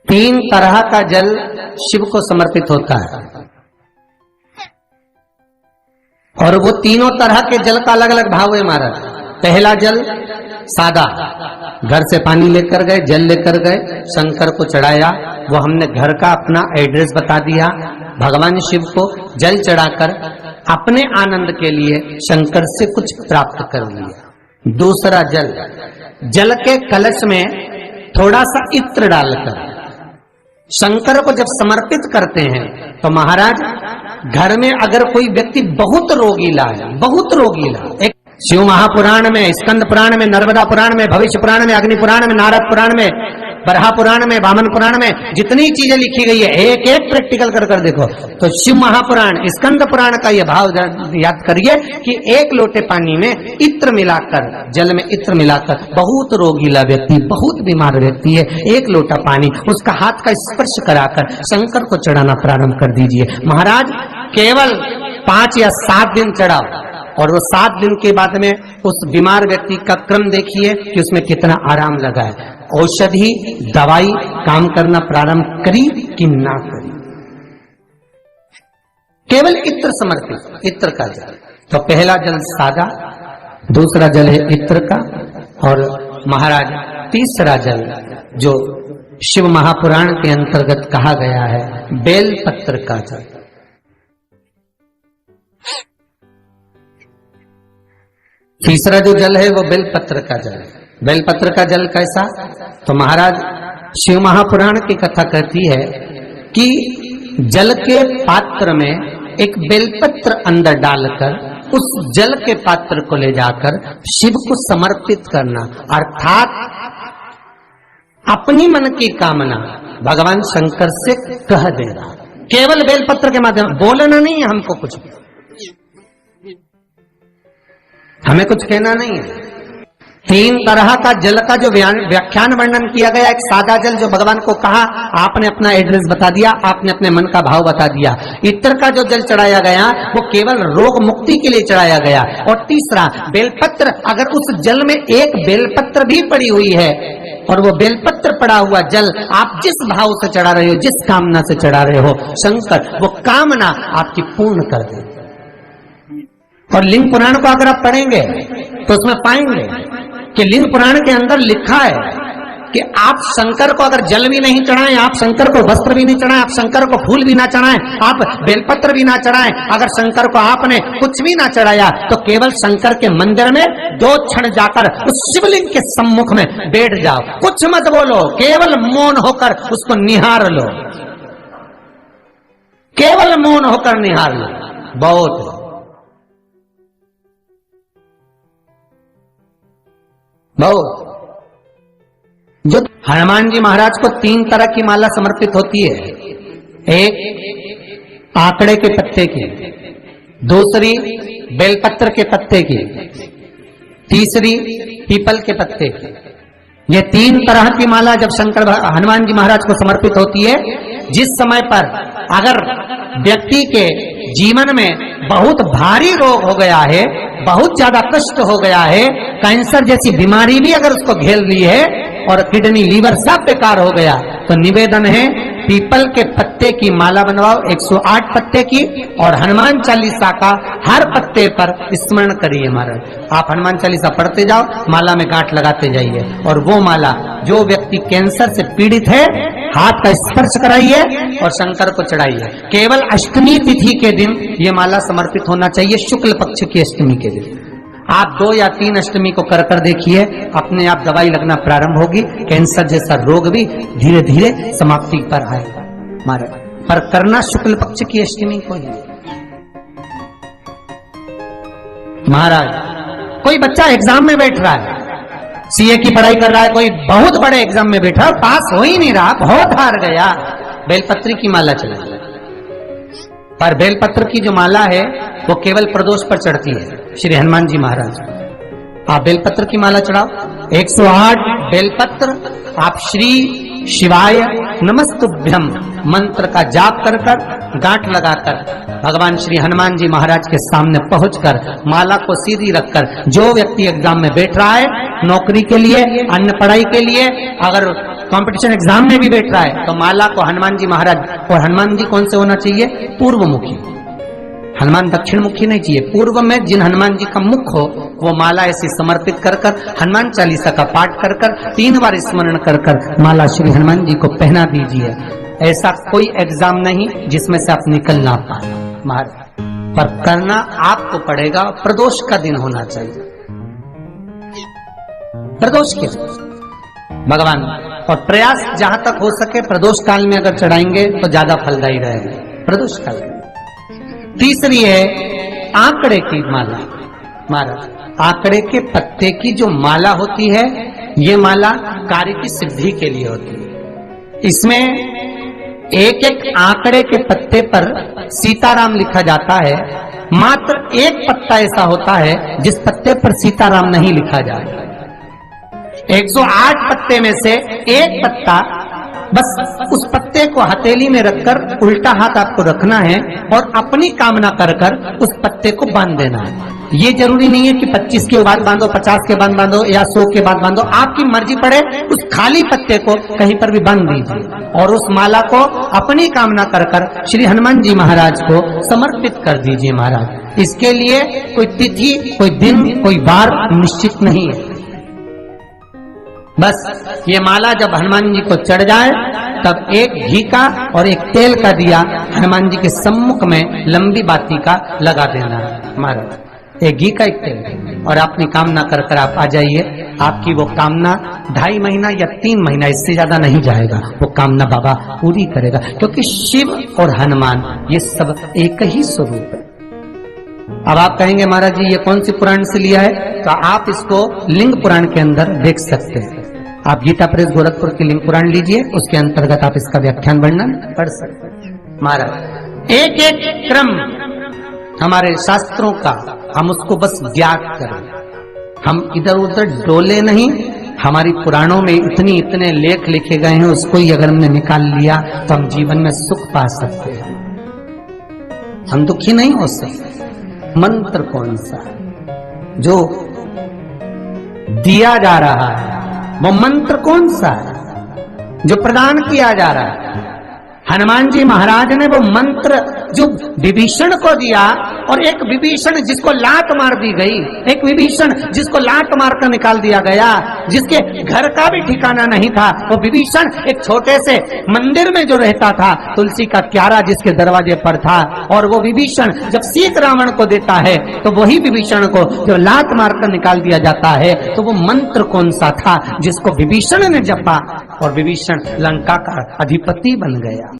तीन तरह का जल शिव को समर्पित होता है और वो तीनों तरह के जल का अलग अलग भाव है महाराज। पहला जल सादा, घर से पानी लेकर गए, जल लेकर गए, शंकर को चढ़ाया, वो हमने घर का अपना एड्रेस बता दिया, भगवान शिव को जल चढ़ाकर अपने आनंद के लिए शंकर से कुछ प्राप्त कर लिया। दूसरा जल, जल के कलश में थोड़ा सा इत्र डालकर शंकर को जब समर्पित करते हैं तो महाराज घर में अगर कोई व्यक्ति बहुत रोगीला है, बहुत रोगीला, एक शिव महापुराण में, स्कंद पुराण में, नर्मदा पुराण में, भविष्य पुराण में, अग्नि पुराण में, नारद पुराण में, बरहा पुराण में, वामन पुराण में जितनी चीजें लिखी गई है एक एक प्रैक्टिकल कर कर देखो तो शिव महापुराण, स्कंद पुराण का यह भाव याद करिए कि एक लोटे पानी में इत्र मिलाकर, जल में इत्र मिलाकर, बहुत रोगीला व्यक्ति, बहुत बीमार व्यक्ति है, एक लोटा पानी उसका हाथ का स्पर्श कराकर शंकर को चढ़ाना प्रारंभ कर दीजिए। महाराज केवल 5 या 7 दिन चढ़ाओ और वो 7 दिन के बाद में उस बीमार व्यक्ति का क्रम देखिए कि उसमें कितना आराम लगा है। औषधि दवाई काम करना प्रारंभ करी कि ना करी। केवल इत्र समर्पित, इत्र का जल। तो पहला जल सादा, दूसरा जल है इत्र का, और महाराज तीसरा जल जो शिव महापुराण के अंतर्गत कहा गया है बेल पत्र का जल। तीसरा जो जल है वो बेलपत्र का जल है। बेलपत्र का जल कैसा? तो महाराज शिव महापुराण की कथा कहती है कि जल के पात्र में एक बेलपत्र अंदर डालकर उस जल के पात्र को ले जाकर शिव को समर्पित करना, अर्थात अपनी मन की कामना भगवान शंकर से कह देना। केवल बेलपत्र के माध्यम, बोलना नहीं है हमको, कुछ हमें कुछ कहना नहीं है। 3 तरह का जल का जो व्याख्यान वर्णन किया गया, एक सादा जल जो भगवान को कहा, आपने अपना एड्रेस बता दिया, आपने अपने मन का भाव बता दिया। इत्र का जो जल चढ़ाया गया वो केवल रोग मुक्ति के लिए चढ़ाया गया। और तीसरा बेलपत्र, अगर उस जल में एक बेलपत्र भी पड़ी हुई है और वो बेलपत्र पड़ा हुआ जल आप जिस भाव से चढ़ा रहे हो, जिस कामना से चढ़ा रहे हो, शंकर वो कामना आपकी पूर्ण कर दे। और लिंग पुराण को अगर आप पढ़ेंगे तो उसमें पाएंगे कि लिंग पुराण के अंदर लिखा है कि आप शंकर को अगर जल भी नहीं चढ़ाएं, आप शंकर को वस्त्र भी नहीं चढ़ाएं, आप शंकर को फूल भी ना चढ़ाएं, आप बेलपत्र भी ना चढ़ाएं, अगर शंकर को आपने कुछ भी ना चढ़ाया तो केवल शंकर के मंदिर में 2 क्षण जाकर उस शिवलिंग के सम्मुख में बैठ जाओ, कुछ मत बोलो, केवल मौन होकर उसको निहार लो, केवल मौन होकर निहार लो। बहुत जो हनुमान जी महाराज को 3 तरह की माला समर्पित होती है, एक आंकड़े के पत्ते की, दूसरी बेलपत्र के पत्ते की, तीसरी पीपल के पत्ते की। ये 3 तरह की माला जब शंकर हनुमान जी महाराज को समर्पित होती है, जिस समय पर अगर व्यक्ति के जीवन में बहुत भारी रोग हो गया है, बहुत ज्यादा कष्ट हो गया है, कैंसर जैसी बीमारी भी अगर उसको घेर ली है और किडनी लीवर सब बेकार हो गया, तो निवेदन है पीपल के पत्ते की माला बनवाओ, 108 पत्ते की, और हनुमान चालीसा का हर पत्ते पर स्मरण करिए महाराज। आप हनुमान चालीसा पढ़ते जाओ, माला में गांठ लगाते जाइए, और वो माला जो व्यक्ति कैंसर से पीड़ित है हाथ का स्पर्श कराइए और शंकर को चढ़ाइए। केवल अष्टमी तिथि के दिन ये माला समर्पित होना चाहिए, शुक्ल पक्ष की अष्टमी के दिन। आप 2 या 3 अष्टमी को कर कर देखिए, अपने आप दवाई लगना प्रारंभ होगी, कैंसर जैसा रोग भी धीरे धीरे समाप्ति पर आएगा महाराज। पर करना शुक्ल पक्ष की अष्टमी को ही। महाराज कोई बच्चा एग्जाम में बैठ रहा है, सीए की पढ़ाई कर रहा है, कोई बहुत बड़े एग्जाम में बैठा, पास हो ही नहीं रहा, बहुत हार गया, बेलपत्री की माला चला। पर बेलपत्र की जो माला है वो केवल प्रदोष पर चढ़ती है श्री हनुमान जी महाराज। आप बेलपत्र की माला चढ़ाओ, 108 बेलपत्र आप श्री शिवाय नमस्तुभ्यम मंत्र का जाप कर कर गांठ लगाकर भगवान श्री हनुमान जी महाराज के सामने पहुंचकर माला को सीधी रखकर, जो व्यक्ति एग्जाम में बैठ रहा है, नौकरी के लिए, अन्य पढ़ाई के लिए, अगर कंपटीशन एग्जाम में भी बैठ रहा है तो माला को हनुमान जी महाराज, और हनुमान जी कौन से होना चाहिए? पूर्वमुखी। हनुमान दक्षिण मुखी नहीं चाहिए। पूर्व में जिन हनुमान जी का मुख हो वो माला ऐसी समर्पित कर कर, हनुमान चालीसा का पाठ कर कर, 3 बार स्मरण कर कर माला श्री हनुमान जी को पहना दीजिए। ऐसा कोई एग्जाम नहीं जिसमें से आप निकल ना पाए महाराज, पर करना आपको पड़ेगा। प्रदोष का दिन होना चाहिए, प्रदोष के भगवान, और प्रयास जहां तक हो सके प्रदोष काल में अगर चढ़ाएंगे तो ज्यादा फलदायी रहेगा प्रदोष काल में। तीसरी है आंकड़े की माला। महाराज आंकड़े के पत्ते की जो माला होती है ये माला कार्य की सिद्धि के लिए होती है। इसमें एक एक आंकड़े के पत्ते पर सीताराम लिखा जाता है। मात्र एक पत्ता ऐसा होता है जिस पत्ते पर सीताराम नहीं लिखा जाता। 108 पत्ते में से एक पत्ता, बस उस पत्ते को हथेली में रखकर उल्टा हाथ आपको रखना है और अपनी कामना कर कर उस पत्ते को बांध देना है। ये जरूरी नहीं है कि 25 के बाद बांधो, 50 के बाद बांधो या 100 के बाद बांधो, आपकी मर्जी पड़े। उस खाली पत्ते को कहीं पर भी बांध दीजिए और उस माला को अपनी कामना कर कर श्री हनुमान जी महाराज को समर्पित कर दीजिए महाराज। इसके लिए कोई तिथि, कोई दिन, कोई वार निश्चित नहीं है। बस ये माला जब हनुमान जी को चढ़ जाए तब एक घी का और एक तेल का दिया हनुमान जी के सम्मुख में लंबी बाती का लगा देना है महाराज। एक घी का एक तेल, और अपनी कामना कर कर आप आ जाइए। आपकी वो कामना 2.5 महीना या 3 महीना, इससे ज्यादा नहीं जाएगा, वो कामना बाबा पूरी करेगा। क्योंकि शिव और हनुमान ये सब एक ही स्वरूप है। अब आप कहेंगे महाराज जी ये कौन सी पुराण से लिया है? तो आप इसको लिंग पुराण के अंदर देख सकते हैं। आप गीता प्रेस गोरखपुर की लिंग पुराण लीजिए, उसके अंतर्गत आप इसका व्याख्यान वर्णन पढ़ सकते हैं महाराज। एक एक क्रम हमारे शास्त्रों का हम उसको बस ज्ञात करें, हम इधर उधर डोले नहीं। हमारी पुराणों में इतने लेख लिखे गए हैं, उसको ही अगर हमने निकाल लिया तो हम जीवन में सुख पा सकते हैं, हम दुखी नहीं हो सकते। मंत्र कौन सा जो दिया जा रहा है, वो मंत्र कौन सा है जो प्रदान किया जा रहा है? हनुमान जी महाराज ने वो मंत्र जो विभीषण को दिया, और एक विभीषण जिसको लात मार दी गई, एक विभीषण जिसको लात मारकर निकाल दिया गया, जिसके घर का भी ठिकाना नहीं था, वो विभीषण एक छोटे से मंदिर में जो रहता था, तुलसी का क्यारा जिसके दरवाजे पर था, और वो विभीषण जब सीत रावण को देता है तो वही विभीषण को जो लात मारकर निकाल दिया जाता है, तो वो मंत्र कौन सा था जिसको विभीषण ने जपा और विभीषण लंका का अधिपति बन गया?